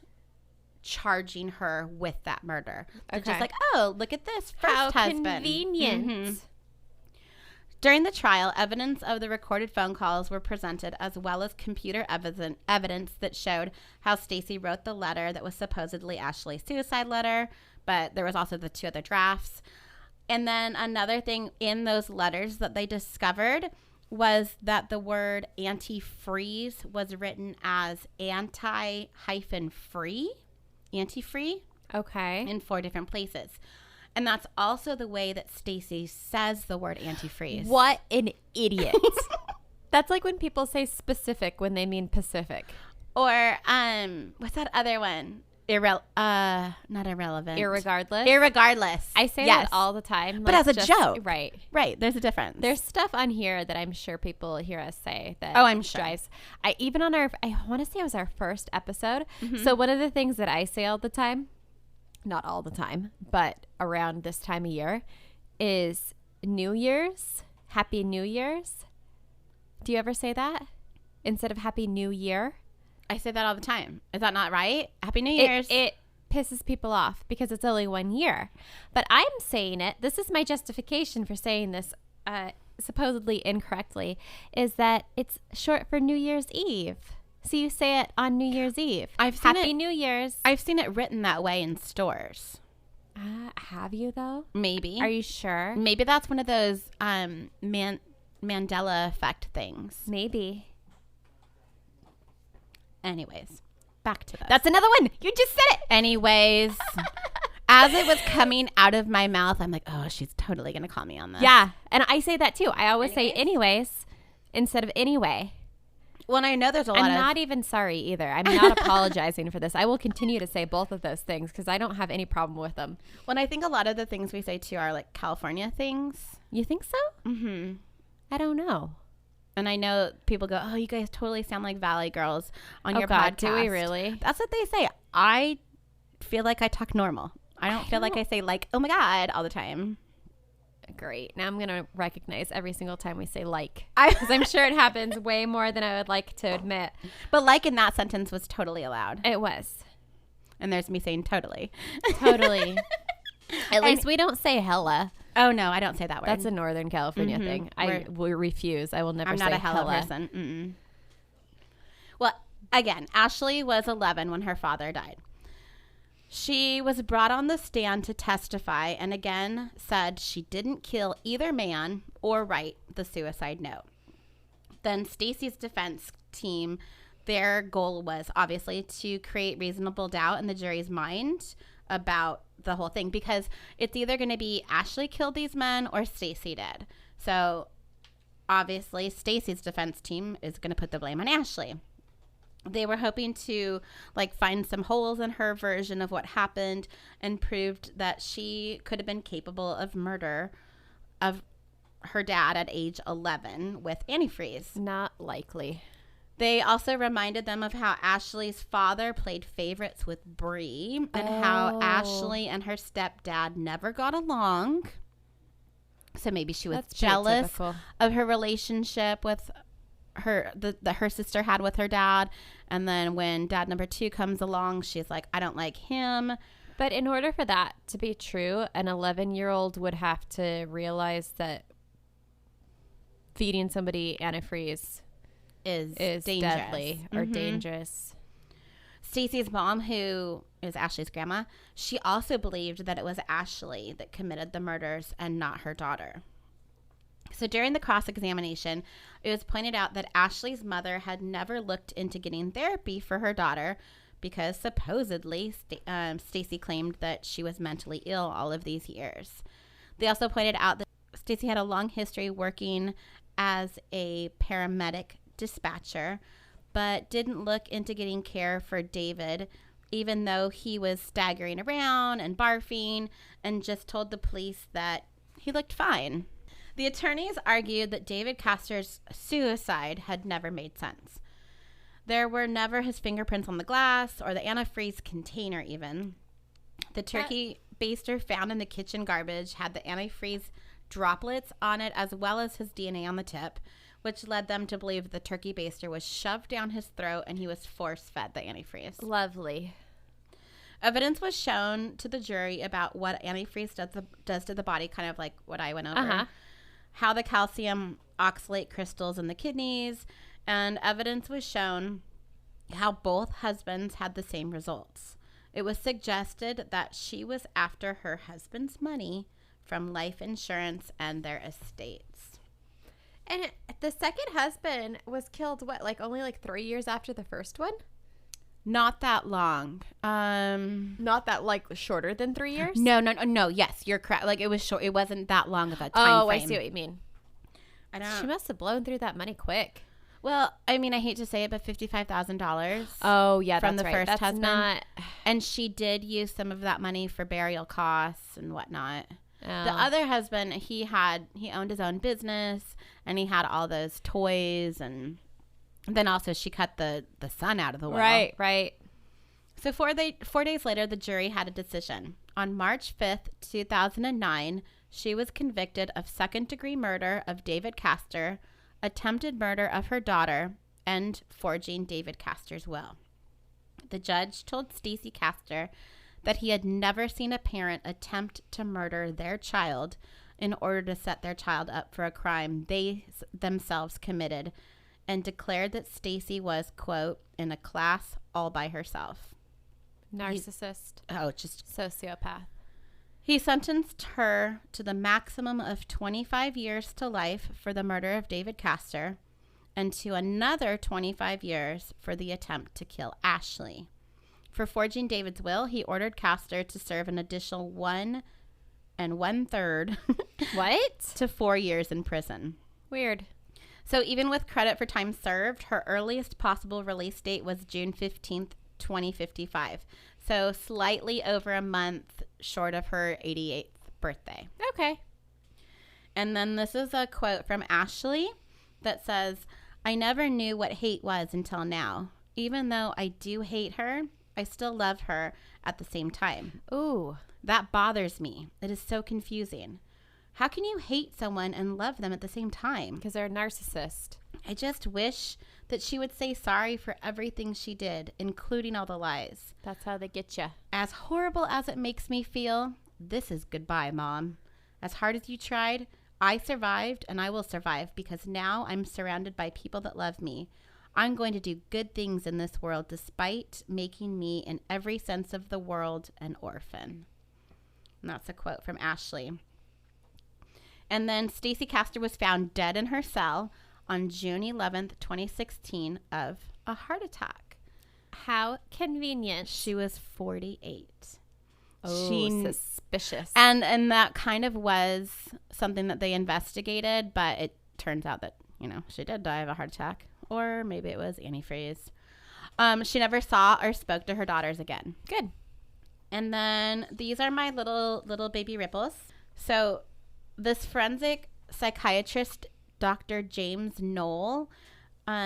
charging her with that murder. They're just Okay. like, oh, look at this first How husband. convenient. Mhm. During the trial, evidence of the recorded phone calls were presented, as well as computer evidence that showed how Stacey wrote the letter that was supposedly Ashley's suicide letter, but there was also the 2 other drafts. And then another thing in those letters that they discovered was that the word antifreeze was written as anti-free, antifree, Okay. in 4 different places. And that's also the way that Stacey says the word antifreeze. What an idiot. That's like when people say specific when they mean Pacific. Or what's that other one? Not irrelevant. Irregardless. Irregardless. I say Yes. that all the time. But as a joke. Right. Right. There's a difference. There's stuff on here that I'm sure people hear us say that Oh, I'm sure. drives. I want to say it was our first episode. Mm-hmm. So one of the things that I say all the time, not all the time, but around this time of year, is New Year's. Happy New Year's. Do you ever say that instead of Happy New Year? I say that all the time. Is that not right? Happy New Year's. It pisses people off because it's only 1 year. But I'm saying it. This is my justification for saying this supposedly incorrectly, is that it's short for New Year's Eve. So you say it on New Year's Eve. I've seen Happy it- New Year's. I've seen it written that way in stores. Have you though? Maybe. Are you sure? Maybe that's one of those Mandela effect things. Maybe. Anyways, back to this. That's another one. You just said it. Anyways, as it was coming out of my mouth, I'm like, oh, she's totally going to call me on this. Yeah. And I say that too. I always say anyways instead of anyway. Well, and I know there's a lot I'm of... not even sorry either. I'm not apologizing for this. I will continue to say both of those things because I don't have any problem with them. When I think a lot of the things we say too are like California things. You think so? Mm-hmm. I don't know. And I know people go, oh, you guys totally sound like Valley Girls on your God, podcast. do we really? That's what they say. I feel like I talk normal. I don't feel like I say like, oh my God, all the time. Great. Now I'm going to recognize every single time we say like. I- Because I'm sure it happens way more than I would like to admit. But like in that sentence was totally allowed. It was. And there's me saying totally. Totally. At least we don't say hella. Oh, no, I don't say that word. That's a Northern California thing. I will refuse. I will never I'm say not a hella hella. person. Mm-mm. Well, again, Ashley was 11 when her father died. She was brought on the stand to testify and again said she didn't kill either man or write the suicide note. Then Stacey's defense team, their goal was obviously to create reasonable doubt in the jury's mind about the whole thing because it's either going to be Ashley killed these men or Stacey did. So obviously Stacey's defense team is going to put the blame on Ashley. They were hoping to like find some holes in her version of what happened and proved that she could have been capable of murder of her dad at age 11 with antifreeze. Not likely. They also reminded them of how Ashley's father played favorites with Bree and how Ashley and her stepdad never got along. So maybe she was That's pretty jealous typical. of her relationship with her that her sister had with her dad. And then when dad number 2 comes along, she's like, I don't like him. But in order for that to be true, an 11-year-old would have to realize that feeding somebody antifreeze Is dangerous. deadly or dangerous. Stacey's mom, who is Ashley's grandma, she also believed that it was Ashley that committed the murders and not her daughter. So during the cross-examination, it was pointed out that Ashley's mother had never looked into getting therapy for her daughter because supposedly Stacey claimed that she was mentally ill all of these years. They also pointed out that Stacey had a long history working as a paramedic dispatcher, but didn't look into getting care for David even though he was staggering around and barfing, and just told the police that he looked fine. The attorneys argued that David Castor's suicide had never made sense. There were never his fingerprints on the glass or the antifreeze container even. The turkey baster found in the kitchen garbage had the antifreeze droplets on it as well as his DNA on the tip, which led them to believe the turkey baster was shoved down his throat and he was force-fed the antifreeze. Lovely. Evidence was shown to the jury about what antifreeze does to the body, kind of like what I went over. How the calcium oxalate crystals in the kidneys, and evidence was shown how both husbands had the same results. It was suggested that she was after her husband's money from life insurance and their estates. And the second husband was killed, only 3 years after the first one? Not that long. Not that, shorter than 3 years? No. Yes, you're correct. It was short. It wasn't that long of a time frame. I see what you mean. I don't. She must have blown through that money quick. Well, I mean, I hate to say it, but $55,000. Oh, yeah, from that's the right. first That's husband. not... And she did use some of that money for burial costs and whatnot. Oh. The other husband, he owned his own business, and he had all those toys, and then also she cut the son out of the will. Right. So 4 days later, the jury had a decision. On March 5th, 2009, she was convicted of second-degree murder of David Castor, attempted murder of her daughter, and forging David Castor's will. The judge told Stacey Castor that he had never seen a parent attempt to murder their child in order to set their child up for a crime they themselves committed, and declared that Stacey was, quote, in a class all by herself. Narcissist. Just sociopath. He sentenced her to the maximum of 25 years to life for the murder of David Castor and to another 25 years for the attempt to kill Ashley. For forging David's will, he ordered Castor to serve an additional 1 1/3 What? to 4 years in prison. Weird. So even with credit for time served, her earliest possible release date was June 15th, 2055. So slightly over a month short of her 88th birthday. Okay. And then this is a quote from Ashley that says, "I never knew what hate was until now. Even though I do hate her, I still love her at the same time. Ooh. That bothers me. It is so confusing. How can you hate someone and love them at the same time? Because they're a narcissist. I just wish that she would say sorry for everything she did, including all the lies. That's how they get you. As horrible as it makes me feel, this is goodbye, Mom. As hard as you tried, I survived and I will survive because now I'm surrounded by people that love me. I'm going to do good things in this world despite making me, in every sense of the world, an orphan." And that's a quote from Ashley. And then Stacey Castor was found dead in her cell on June 11th, 2016 of a heart attack. How convenient. She was 48. Oh, suspicious. And that kind of was something that they investigated, but it turns out that, she did die of a heart attack. Or maybe it was antifreeze. She never saw or spoke to her daughters again. Good. And then these are my little baby ripples. So this forensic psychiatrist, Dr. James Knoll,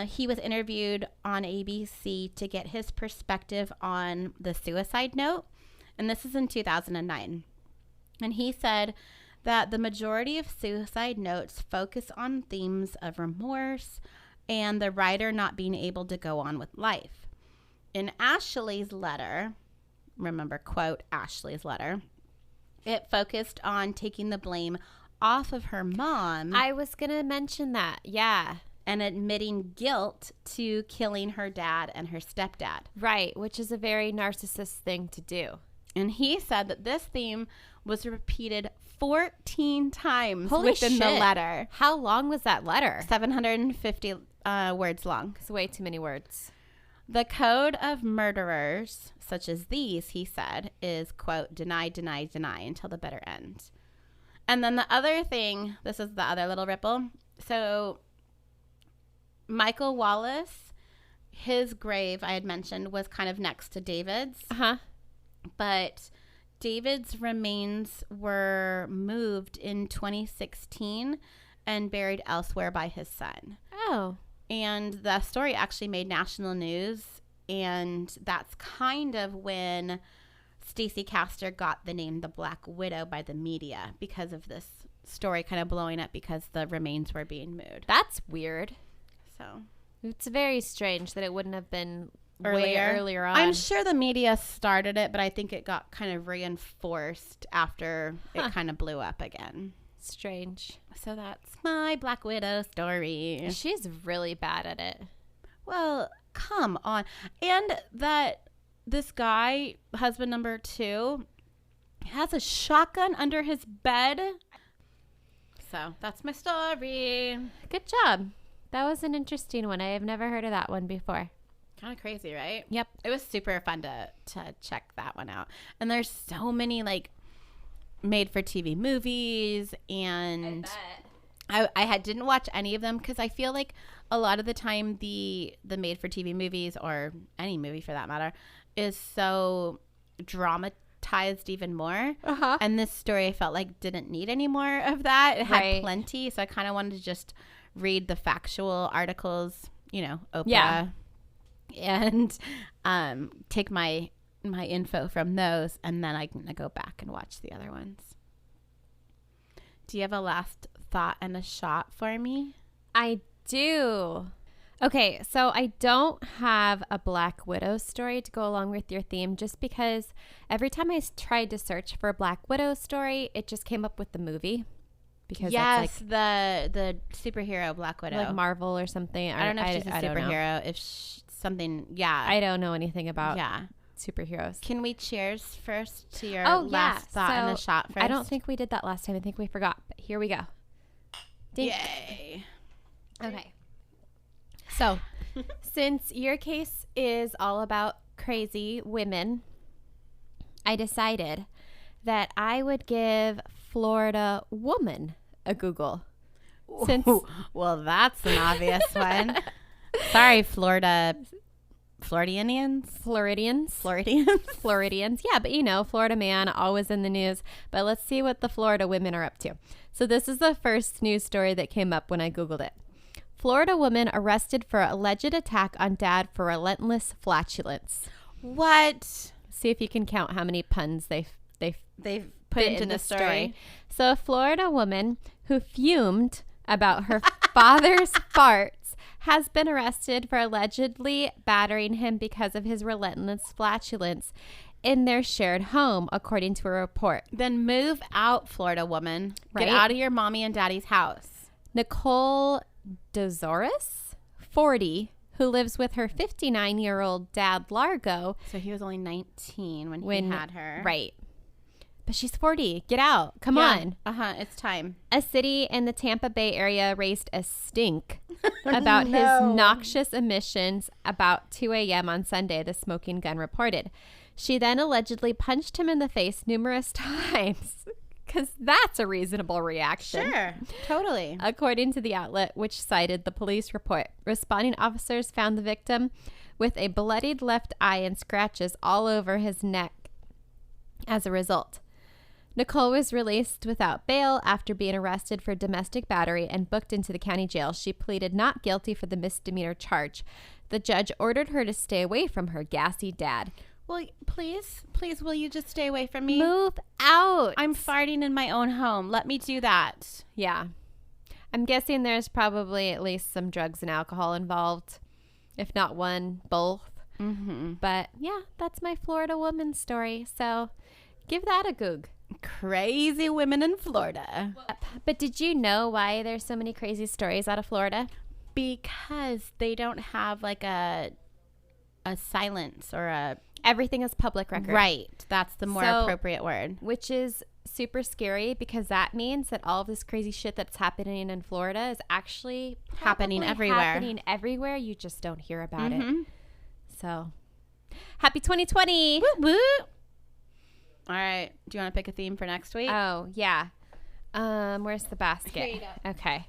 he was interviewed on ABC to get his perspective on the suicide note. And this is in 2009. And he said that the majority of suicide notes focus on themes of remorse and the writer not being able to go on with life. In Ashley's letter, remember, quote, Ashley's letter, it focused on taking the blame off of her mom. I was going to mention that. Yeah. And admitting guilt to killing her dad and her stepdad. Right, which is a very narcissist thing to do. And he said that this theme was repeated 14 times Holy within shit. the letter. How long was that letter? 750 words long. It's way too many words. The code of murderers, such as these, he said, is, quote, deny, deny, deny until the bitter end. And then the other thing, this is the other little ripple. So Michael Wallace his grave, I had mentioned, was kind of next to David's. Uh-huh. But David's remains were moved in 2016 and buried elsewhere by his son. Oh. And the story actually made national news. And that's kind of when Stacey Castor got the name the Black Widow by the media because of this story kind of blowing up because the remains were being moved. That's weird. So It's very strange that it wouldn't have been way earlier earlier on. I'm sure the media started it, but I think it got kind of reinforced after it kind of blew up again. Strange. So that's my Black Widow story. She's really bad at it. Well, come on. And that this guy, husband number 2, has a shotgun under his bed. So that's my story. Good job. That was an interesting one. I have never heard of that one before. Kind of crazy, right? Yep. It was super fun to check that one out. And there's so many like made for TV movies, and I didn't watch any of them because I feel like a lot of the time the made for TV movies, or any movie for that matter, is so dramatized even more. Uh-huh. And this story I felt like didn't need any more of that. It had plenty, so I kind of wanted to just read the factual articles, you know, Oprah. Yeah. And take my info from those, and then I can go back and watch the other ones. Do you have a last thought and a shot for me? I do. Okay, so I don't have a Black Widow story to go along with your theme, just because every time I tried to search for a Black Widow story, it just came up with the movie. Because yes, that's the superhero Black Widow, like Marvel or something. I don't know if she's a superhero. If something, yeah, I don't know anything about yeah superheroes. Can we cheers first to your last thought and a shot first? I don't think we did that last time. I think we forgot. But here we go. Dink. Yay! Okay. So, since your case is all about crazy women, I decided that I would give Florida woman a Google. Since well, that's an obvious one. Sorry, Floridians. Floridians. Floridians. Yeah, but you know, Florida man, always in the news. But let's see what the Florida women are up to. So this is the first news story that came up when I Googled it. Florida woman arrested for alleged attack on dad for relentless flatulence. What? See if you can count how many puns they've put into the story. So a Florida woman who fumed about her father's farts has been arrested for allegedly battering him because of his relentless flatulence in their shared home, according to a report. Then move out, Florida woman. Right? Get out of your mommy and daddy's house. Nicole Dozoris, 40, who lives with her 59-year-old dad, Largo. So he was only 19 when he had her. Right. But she's 40. Get out. Come on. It's time. A city in the Tampa Bay area raised a stink about his noxious emissions about 2 a.m. on Sunday, the smoking gun reported. She then allegedly punched him in the face numerous times, because that's a reasonable reaction. Sure, totally. According to the outlet, which cited the police report, responding officers found the victim with a bloodied left eye and scratches all over his neck as a result. Nicole was released without bail after being arrested for domestic battery and booked into the county jail. She pleaded not guilty for the misdemeanor charge. The judge ordered her to stay away from her gassy dad. Well, please, will you just stay away from me? Move out. I'm farting in my own home. Let me do that. Yeah. I'm guessing there's probably at least some drugs and alcohol involved. If not one, both. Mm-hmm. But yeah, that's my Florida woman story. So give that a goog. Crazy women in Florida. But did you know why there's so many crazy stories out of Florida? Because they don't have like a silence or a... Everything is public record. Right. That's the more appropriate word. Which is super scary, because that means that all of this crazy shit that's happening in Florida is actually happening everywhere. You just don't hear about it. So, happy 2020. Woo woo. All right. Do you want to pick a theme for next week? Oh, yeah. Where's the basket? Here you go. Okay.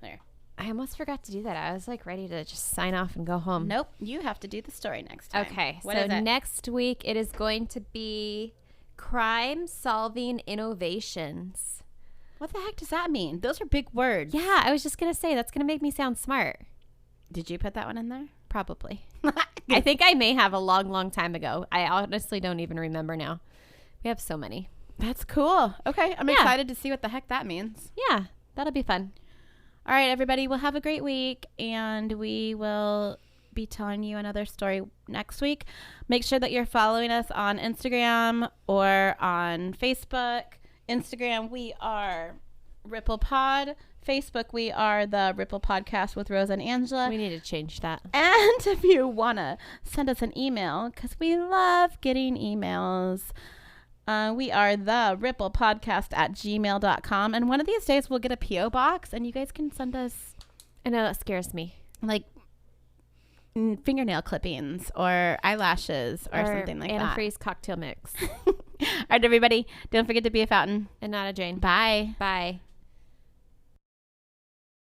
There. I almost forgot to do that. I was like ready to just sign off and go home. Nope. You have to do the story next time. Okay. What so is it? next week it is going to be crime solving innovations. What the heck does that mean? Those are big words. Yeah, I was just going to say that's going to make me sound smart. Did you put that one in there? Probably. I think I may have a long, long time ago. I honestly don't even remember now. We have so many. That's cool. Okay. I'm excited to see what the heck that means. Yeah, that'll be fun. All right, everybody. We'll have a great week, and we will be telling you another story next week. Make sure that you're following us on Instagram or on Facebook. Instagram, we are Ripple Pod. Facebook, we are the Ripple Podcast with Rose and Angela. We need to change that. And if you want to send us an email, because we love getting emails, we are the Ripple Podcast at gmail.com. And one of these days we'll get a P.O. box and you guys can send us I know that scares me. like fingernail clippings or eyelashes or something like that. Antifreeze cocktail mix. All right, everybody. Don't forget to be a fountain. And not a drain. Bye. Bye.